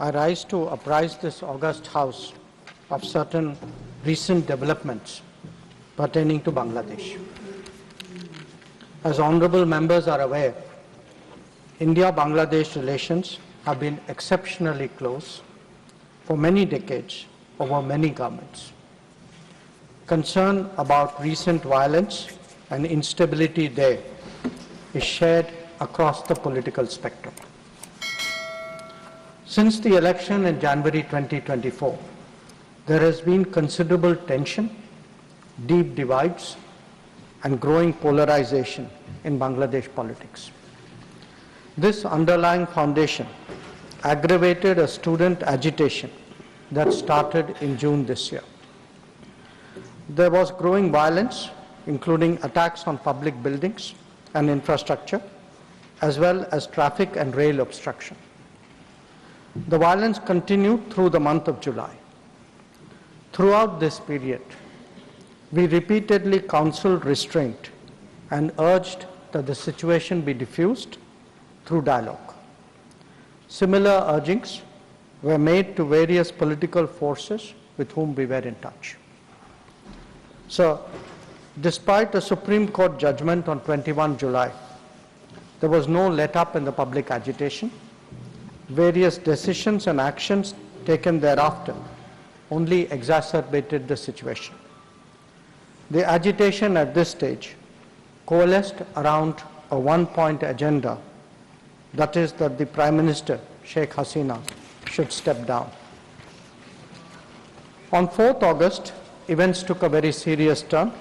I rise to apprise this august House of certain recent developments pertaining to Bangladesh. As honourable members are aware, India-Bangladesh relations have been exceptionally close for many decades over many governments. Concern about recent violence and instability there is shared across the political spectrum. Since the election in January 2024, there has been considerable tension, deep divides, and growing polarization in Bangladesh politics. This underlying foundation aggravated a student agitation that started in June this year. There was growing violence, including attacks on public buildings and infrastructure, as well as traffic and rail obstruction. The violence continued through the month of July. Throughout this period, we repeatedly counseled restraint and urged that the situation be diffused through dialogue. Similar urgings were made to various political forces with whom we were in touch. So, despite a Supreme Court judgment on 21 July, there was no let-up in the public agitation. Various decisions and actions taken thereafter only exacerbated the situation. The agitation at this stage coalesced around a one-point agenda, that is that the Prime Minister, Sheikh Hasina, should step down. On 4th August, events took a very serious turn.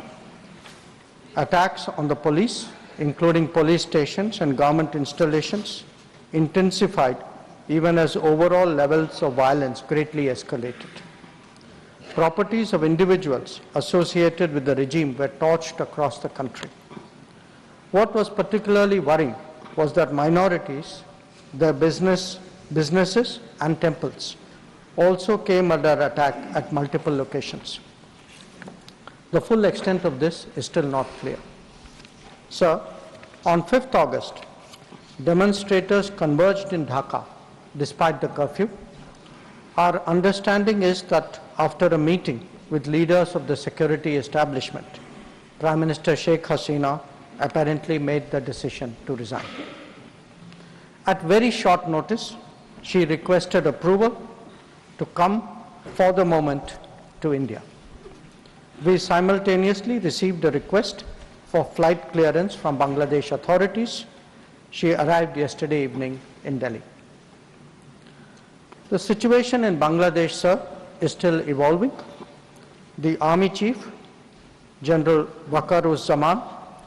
Attacks on the police, including police stations and government installations, intensified even as overall levels of violence greatly escalated. Properties of individuals associated with the regime were torched across the country. What was particularly worrying was that minorities, their businesses and temples also came under attack at multiple locations. The full extent of this is still not clear. Sir, on 5th August, demonstrators converged in Dhaka despite the curfew. Our understanding is that after a meeting with leaders of the security establishment, Prime Minister Sheikh Hasina apparently made the decision to resign. At very short notice, she requested approval to come for the moment to India. We simultaneously received a request for flight clearance from Bangladesh authorities. She arrived yesterday evening in Delhi. The situation in Bangladesh, sir, is still evolving. The Army Chief, General Waqar-uz-Zaman,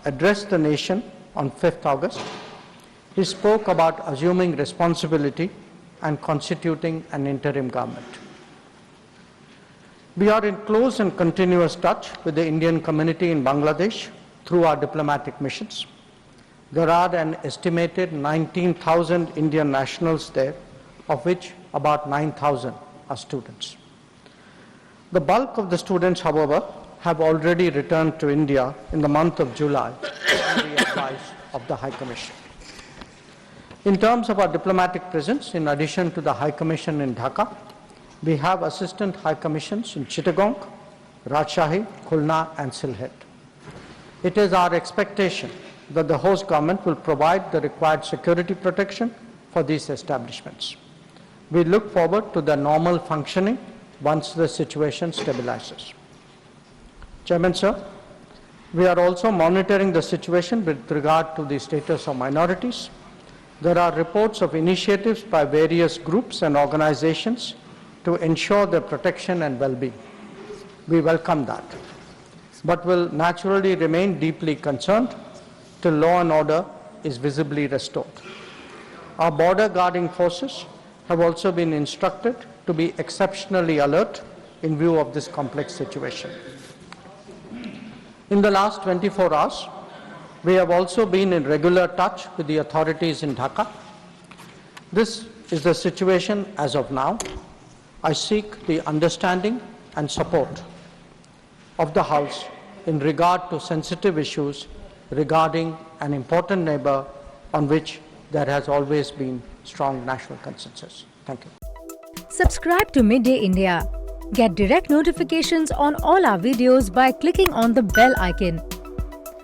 addressed the nation on 5th August. He spoke about assuming responsibility and constituting an interim government. We are in close and continuous touch with the Indian community in Bangladesh through our diplomatic missions. There are an estimated 19,000 Indian nationals there, of which about 9,000 are students. The bulk of the students, however, have already returned to India in the month of July on the advice of the High Commission. In terms of our diplomatic presence, in addition to the High Commission in Dhaka, we have assistant High Commissions in Chittagong, Rajshahi, Khulna and Sylhet. It is our expectation that the host government will provide the required security protection for these establishments. We look forward to the normal functioning once the situation stabilizes. Chairman, sir, we are also monitoring the situation with regard to the status of minorities. There are reports of initiatives by various groups and organizations to ensure their protection and well-being. We welcome that, but will naturally remain deeply concerned till law and order is visibly restored. Our border guarding forces have also been instructed to be exceptionally alert in view of this complex situation. In the last 24 hours, we have also been in regular touch with the authorities in Dhaka. This is the situation as of now. I seek the understanding and support of the House in regard to sensitive issues regarding an important neighbor on which there has always been strong national consensus. Thank you. Subscribe to Midday India. Get direct notifications on all our videos by clicking on the bell icon.